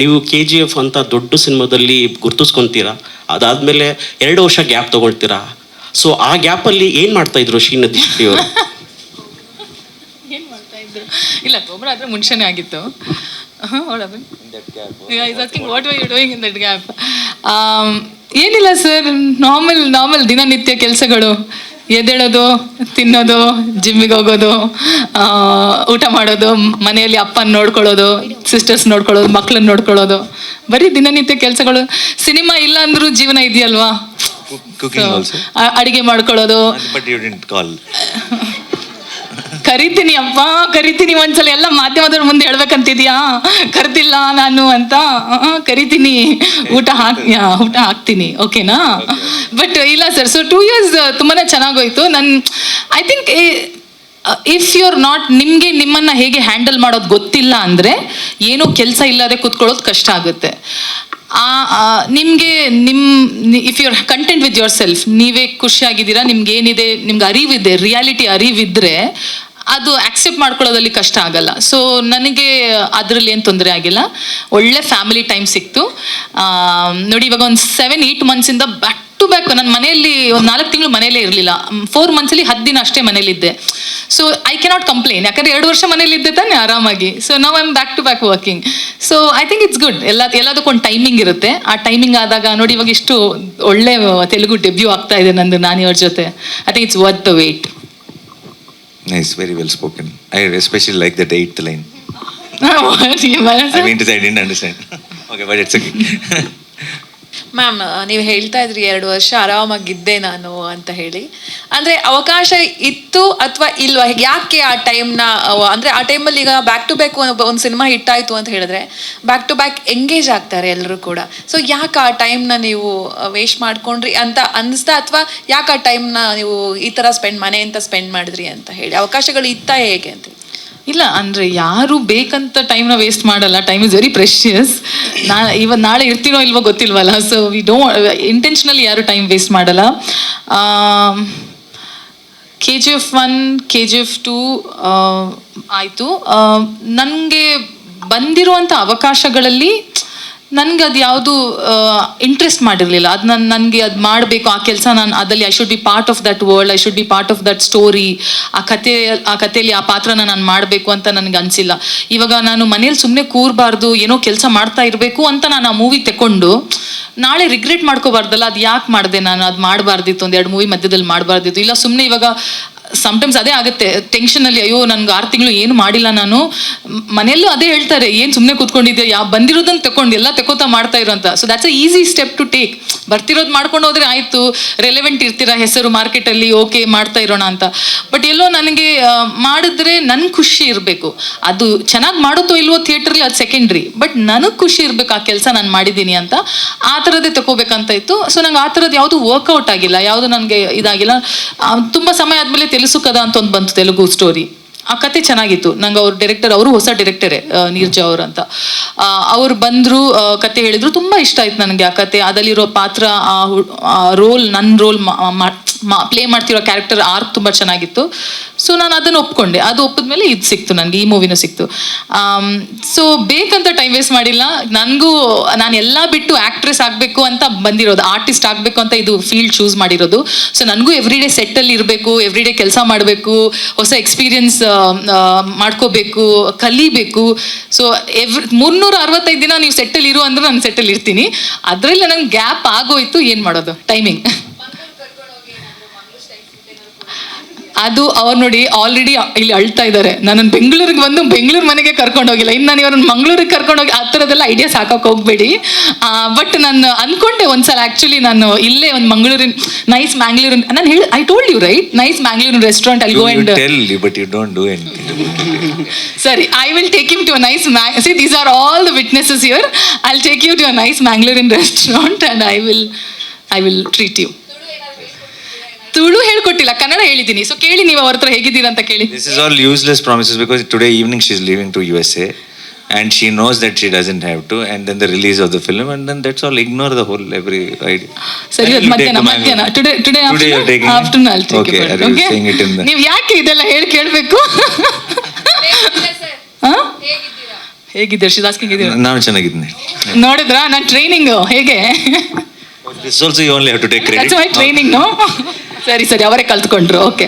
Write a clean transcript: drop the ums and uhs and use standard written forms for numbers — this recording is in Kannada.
ನೀವು KGF ಅಂತ ದೊಡ್ಡ ಸಿನಿಮಾದಲ್ಲಿ ಗುರ್ತಿಸ್ಕೊತೀರಾ, ಅದಾದಮೇಲೆ 2 ವರ್ಷ ಗ್ಯಾಪ್ ತೊಗೊಳ್ತೀರಾ. ಸೊ ಆ ಗ್ಯಾಪಲ್ಲಿ ಏನು ಮಾಡ್ತಾಯಿದ್ರು ಶ್ರೀನದಿ ಶೆಟ್ಟಿ ಅವರು? ಏನು ಮಾಡ್ತಾಯಿದ್ರು? ಇಲ್ಲ, ಒಬ್ಬರ ಆದರೆ ಮುಂಚೆನೇ ಆಗಿತ್ತು. What are you doing in that gap? ಏನಿಲ್ಲ ಸರ್, ನಾರ್ಮಲ್ ದಿನನಿತ್ಯ ಕೆಲಸಗಳು. ಎದ್ದೇಳೋದು, ತಿನ್ನೋದು, ಜಿಮ್ಮಿಗೆ ಹೋಗೋದು, ಊಟ ಮಾಡೋದು, ಮನೆಯಲ್ಲಿ ಅಪ್ಪನ ನೋಡ್ಕೊಳ್ಳೋದು, ಸಿಸ್ಟರ್ಸ್ ನೋಡ್ಕೊಳ್ಳೋದು, ಮಕ್ಕಳನ್ನ ನೋಡ್ಕೊಳ್ಳೋದು, ಬರೀ ದಿನನಿತ್ಯ ಕೆಲಸಗಳು. ಸಿನಿಮಾ ಇಲ್ಲ ಅಂದ್ರೂ ಜೀವನ ಇದೆಯಲ್ವಾ, ಅಡಿಗೆ ಮಾಡ್ಕೊಳ್ಳೋದು. ಕರಿತೀನಿ ಒಂದ್ಸಲ, ಎಲ್ಲ ಮಾಧ್ಯಮದವ್ರ ಮುಂದೆ ಹೇಳ್ಬೇಕಂತಿದ್ಯಾ, ಕರ್ದಿಲ್ಲ ನಾನು ಅಂತ. ಕರಿತೀನಿ, ಊಟ ಹಾಕ್ತೀನಿ, ಓಕೆನಾ? ಬಟ್ ಇಲ್ಲ ಸರ್, ಸೊ 2 years ತುಂಬಾನೇ ಚೆನ್ನಾಗೋಯ್ತು. I think if you are not, ನಿಮ್ಮನ್ನ ಹೇಗೆ ಹ್ಯಾಂಡಲ್ ಮಾಡೋದು ಗೊತ್ತಿಲ್ಲ ಅಂದರೆ ಏನೋ ಕೆಲಸ ಇಲ್ಲದೆ ಕೂತ್ಕೊಳ್ಳೋದು ಕಷ್ಟ ಆಗುತ್ತೆ. ನಿಮಗೆ if you are content with yourself, ನೀವೇ ಖುಷಿಯಾಗಿದ್ದೀರಾ, ನಿಮ್ಗೆ ಏನಿದೆ, ನಿಮ್ಗೆ ಅರಿವಿದೆ, ರಿಯಾಲಿಟಿ ಅರಿವಿದ್ರೆ ಅದು ಆಕ್ಸೆಪ್ಟ್ ಮಾಡ್ಕೊಳ್ಳೋದಲ್ಲಿ ಕಷ್ಟ ಆಗಲ್ಲ. ಸೊ ನನಗೆ ಅದರಲ್ಲಿ ಏನು ತೊಂದರೆ ಆಗಿಲ್ಲ. ಒಳ್ಳೆ ಫ್ಯಾಮಿಲಿ ಟೈಮ್ ಸಿಕ್ತು. ನೋಡಿ, ಇವಾಗ ಒಂದು 7-8 months ಬ್ಯಾಕ್ ಟು ಬ್ಯಾಕ್ ನನ್ನ ಮನೆಯಲ್ಲಿ ಒಂದು 4 ತಿಂಗಳು ಮನೇಲೇ ಇರಲಿಲ್ಲ. 4 months 10 ದಿನ ಅಷ್ಟೇ ಮನೇಲಿದ್ದೆ. ಸೊ ಐ ಕೆನಾಟ್ ಕಂಪ್ಲೇನ್, ಯಾಕಂದರೆ 2 ವರ್ಷ ಮನೇಲಿದ್ದೆ ತಾನೆ ಆರಾಮಾಗಿ. ಸೊ ನಾವು I am back to back working. So I think it's good. ಎಲ್ಲದಕ್ಕೊಂದು ಟೈಮಿಂಗ್ ಇರುತ್ತೆ. ಆ ಟೈಮಿಂಗ್ ಆದಾಗ ನೋಡಿ, ಇವಾಗ ಇಷ್ಟು ಒಳ್ಳೆ ತೆಲುಗು ಡೆಬ್ಯೂ ಆಗ್ತಾ ಇದೆ ನಂದು ನಾನಿವ್ರ ಜೊತೆ. I think it's worth the wait. Nice, very well spoken. I especially like that 8th line. I mean to say I didn't understand. Okay, but it's okay. Ma'am, ನೀವು ಹೇಳ್ತಾ ಇದ್ರಿ 2 ವರ್ಷ ಆರಾಮಾಗಿದ್ದೆ ನಾನು ಅಂತ ಹೇಳಿ. ಅಂದರೆ ಅವಕಾಶ ಇತ್ತು ಅಥವಾ ಇಲ್ವಾ? ಯಾಕೆ ಆ ಟೈಮ್ನ, ಅಂದರೆ ಆ ಟೈಮಲ್ಲಿ ಈಗ ಬ್ಯಾಕ್ ಟು ಬ್ಯಾಕ್ ಒಂದು ಸಿನಿಮಾ ಹಿಟ್ ಆಯಿತು ಅಂತ ಹೇಳಿದ್ರೆ ಬ್ಯಾಕ್ ಟು ಬ್ಯಾಕ್ ಎಂಗೇಜ್ ಆಗ್ತಾರೆ ಎಲ್ಲರೂ ಕೂಡ. ಸೊ ಯಾಕೆ ಆ ಟೈಮ್ನ ನೀವು ವೇಸ್ಟ್ ಮಾಡ್ಕೊಂಡ್ರಿ ಅಂತ ಅನ್ನಿಸ್ತಾ, ಅಥವಾ ಯಾಕೆ ಆ ಟೈಮ್ನ ನೀವು ಈ ಥರ ಮನೆಯಿಂದ ಸ್ಪೆಂಡ್ ಮಾಡಿದ್ರಿ ಅಂತ ಹೇಳಿ? ಅವಕಾಶಗಳು ಇತ್ತಾ ಹೇಗೆ ಅಂತ? ಇಲ್ಲ, ಅಂದರೆ ಯಾರು ಬೇಕಂತ ಟೈಮ್ನ ವೇಸ್ಟ್ ಮಾಡಲ್ಲ. Time is very precious. ನಾಳೆ ಇರ್ತೀನೋ ಇಲ್ವೋ ಗೊತ್ತಿಲ್ವಲ್ಲ. ಸೊ ವಿ ಇಂಟೆನ್ಷನಲಿ ಯಾರು ಟೈಮ್ ವೇಸ್ಟ್ ಮಾಡಲ್ಲ. KGF 1, KGF 2 ಆಯಿತು. ನನಗೆ ಬಂದಿರುವಂಥ ಅವಕಾಶಗಳಲ್ಲಿ ನನಗೆ ಅದು ಯಾವುದು ಇಂಟ್ರೆಸ್ಟ್ ಮಾಡಿರಲಿಲ್ಲ. ಅದು ನನಗೆ ಅದು ಮಾಡಬೇಕು, ಆ ಕೆಲಸ ನಾನು ಅದರಲ್ಲಿ I should be part of that world, I should be part of that story. ಆ ಕಥೆಯಲ್ಲಿ ಆ ಪಾತ್ರನ ನಾನು ಮಾಡಬೇಕು ಅಂತ ನನಗೆ ಅನಿಸಿಲ್ಲ. ಇವಾಗ ನಾನು ಮನೇಲಿ ಸುಮ್ಮನೆ ಕೂರಬಾರ್ದು, ಏನೋ ಕೆಲಸ ಮಾಡ್ತಾ ಇರಬೇಕು ಅಂತ ನಾನು ಆ ಮೂವಿ ತಗೊಂಡು ನಾಳೆ ರಿಗ್ರೆಟ್ ಮಾಡ್ಕೋಬಾರ್ದಲ್ಲ, ಅದು ಯಾಕೆ ಮಾಡಿದೆ ನಾನು, ಅದು ಮಾಡಬಾರ್ದಿತ್ತು, 1-2 ಮೂವಿ ಮಧ್ಯದಲ್ಲಿ ಮಾಡಬಾರ್ದಿತ್ತು. ಇಲ್ಲ, ಸುಮ್ಮನೆ ಇವಾಗ ಸಮ್ಟೈಮ್ಸ್ ಅದೇ ಆಗುತ್ತೆ ಟೆನ್ಷನಲ್ಲಿ, ಅಯ್ಯೋ ನನಗೆ 6 ತಿಂಗಳು ಏನು ಮಾಡಿಲ್ಲ ನಾನು. ಮನೆಯಲ್ಲೂ ಅದೇ ಹೇಳ್ತಾರೆ, ಏನು ಸುಮ್ಮನೆ ಕೂತ್ಕೊಂಡಿದ್ದೆ, ಬಂದಿರೋದನ್ನು ತಗೊಂಡು ಎಲ್ಲ ತಗೋತಾ ಮಾಡ್ತಾ ಇರೋ ಅಂತ. So that's a easy step to take. ಬರ್ತಿರೋದು ಮಾಡ್ಕೊಂಡು ಹೋದ್ರೆ ಆಯಿತು, ರೆಲೆವೆಂಟ್ ಇರ್ತೀರಾ, ಹೆಸರು ಮಾರ್ಕೆಟಲ್ಲಿ, ಓಕೆ ಮಾಡ್ತಾ ಇರೋಣ ಅಂತ. ಬಟ್ ಎಲ್ಲೋ ನನಗೆ ಮಾಡಿದ್ರೆ ನನ್ಗೆ ಖುಷಿ ಇರಬೇಕು. ಅದು ಚೆನ್ನಾಗಿ ಮಾಡುತ್ತೋ ಇಲ್ವೋ ಥಿಯೇಟ್ರಲ್ಲಿ ಅದು ಸೆಕೆಂಡ್ರಿ, ಬಟ್ ನನಗೆ ಖುಷಿ ಇರಬೇಕು ಆ ಕೆಲಸ ನಾನು ಮಾಡಿದ್ದೀನಿ ಅಂತ. ಆ ಥರದ್ದೇ ತಗೋಬೇಕಂತ ಇತ್ತು. ಸೊ ನಂಗೆ ಆ ಥರದ್ದು ಯಾವುದು ವರ್ಕೌಟ್ ಆಗಿಲ್ಲ, ಯಾವುದು ನನಗೆ ಇದಾಗಿಲ್ಲ. ತುಂಬ ಸಮಯ ಆದಮೇಲೆ ತೆಲುಸು ಕದ ಅಂತ ಒಂದು ಬಂತು, ತೆಲುಗು ಸ್ಟೋರಿ. ಆ ಕತೆ ಚೆನ್ನಾಗಿತ್ತು. ನಂಗೆ ಅವ್ರ ಡೈರೆಕ್ಟರ್, ಅವರು ಹೊಸ ಡೈರೆಕ್ಟರೇ, ನೀರ್ಜಾ ಅವರು ಅಂತ. ಅವ್ರು ಬಂದರು, ಕತೆ ಹೇಳಿದ್ರು, ತುಂಬ ಇಷ್ಟ ಆಯ್ತು ನನಗೆ ಆ ಕತೆ. ಅದಲ್ಲಿರೋ ಪಾತ್ರ, ಆ ರೋಲ್, ನನ್ನ ರೋಲ್ ಪ್ಲೇ ಮಾಡ್ತಿರೋ ಕ್ಯಾರೆಕ್ಟರ್ ಆರ್ಕ್ ತುಂಬ ಚೆನ್ನಾಗಿತ್ತು. ಸೊ ನಾನು ಅದನ್ನು ಒಪ್ಕೊಂಡೆ. ಅದು ಒಪ್ಪಿದ್ಮೇಲೆ ಇದು ಸಿಕ್ತು ನನಗೆ, ಈ ಮೂವಿನೂ ಸಿಕ್ತು. ಸೊ ಬೇಕಂತ ಟೈಮ್ ವೇಸ್ಟ್ ಮಾಡಿಲ್ಲ. ನನಗೂ ನಾನು ಎಲ್ಲ ಬಿಟ್ಟು ಆ್ಯಕ್ಟ್ರೆಸ್ ಆಗಬೇಕು ಅಂತ ಬಂದಿರೋದು, ಆರ್ಟಿಸ್ಟ್ ಆಗಬೇಕು ಅಂತ ಇದು ಫೀಲ್ಡ್ ಚೂಸ್ ಮಾಡಿರೋದು. ಸೊ ನನಗೂ ಎವ್ರಿ ಡೇ ಸೆಟ್ಟಲ್ಲಿ ಇರಬೇಕು, ಎವ್ರಿ ಡೇ ಕೆಲಸ ಮಾಡಬೇಕು, ಹೊಸ ಎಕ್ಸ್ಪೀರಿಯನ್ಸ್ ಮಾಡ್ಕೋಬೇಕು, ಕಲಿಬೇಕು. ಸೊ 365 ದಿನ ನೀವು ಸೆಟ್ಟಲ್ಲಿ ಇರು ಅಂದ್ರೆ ನಾನು ಸೆಟ್ಟಲ್ಲಿ ಇರ್ತೀನಿ. ಅದರಲ್ಲಿ ನಂಗೆ ಗ್ಯಾಪ್ ಆಗೋಯ್ತು, ಏನು ಮಾಡೋದು, ಟೈಮಿಂಗ್. ಅದು ಅವ್ರು ನೋಡಿ ಆಲ್ರೆಡಿ ಇಲ್ಲಿ ಅಳ್ತಾ ಇದ್ದಾರೆ, ನನ್ನನ್ನು ಬೆಂಗಳೂರಿಗೆ ಬಂದು ಬೆಂಗಳೂರು ಮನೆಗೆ ಕರ್ಕೊಂಡು ಹೋಗಿಲ್ಲ, ಇನ್ನು ನಾನು ಇವ್ರನ್ನ ಮಂಗಳೂರಿಗೆ ಕರ್ಕೊಂಡೋಗಿ ಆ ಥರದ್ದೆಲ್ಲ ಐಡಿಯಾಸ್ ಹಾಕಕ್ಕೆ ಹೋಗಬೇಡಿ. ಬಟ್ ನಾನು ಅಂದ್ಕೊಂಡೆ ಒಂದ್ಸಲ, ಆ್ಯಕ್ಚುಲಿ ನಾನು ಇಲ್ಲೇ ಒಂದು ಮಂಗಳೂರಿನ ನೈಸ್ ಮ್ಯಾಂಗ್ಳೂರಿನ, ನಾನು ಹೇಳಿ I told you right, nice ಮ್ಯಾಂಗ್ಳೂರಿನ ರೆಸ್ಟೋರೆಂಟ್ ಅಲ್ಲಿ go and but you don't do anything. Sorry, I will take him to a nice see, these are all the witnesses here. I'll take you to a nice Mangalorean restaurant and I will treat you. Tulu ಹೇಳ್ಕೊಟ್ಟಿಲ್ಲ, ಕನ್ನಡ ಹೇಳಿದ್ದೀನಿ. ಸೊ ಕೇಳಿ ನೀವು ಅವ್ರ ಹತ್ರ ಹೇಗಿದ್ದೀರಾ ಅಂತ ಕೇಳಿ. This is all useless promises because today evening she is leaving to USA and she knows that she doesn't have to, and then the release of the film, and then that's all. Ignore the whole every idea. ಸರಿ, ಮಧ್ಯಾಹ್ನ today afternoon I'll take okay, you. Okay, saying it in the... ನೀವು ಯಾಕೆ ಇದೆಲ್ಲ ಹೇಳಿ ಕೇಳಬೇಕು? ಹೇಗಿದ್ದೀರಿ ಶಿದಾಸ್ಕಿಂಗ್ ಇದ್ದೀರಿ? ನಾನು ಚೆನ್ನಾಗಿದ್ದೀನಿ. ನೋಡಿದ್ರಾ ನನ್ನ ಟ್ರೈನಿಂಗ್ ಹೇಗೆ? This also you only have to take credit. That's my training. ಸರಿ ಅವರೇ ಕಲ್ತ್ಕೊಂಡ್ರು. ಓಕೆ.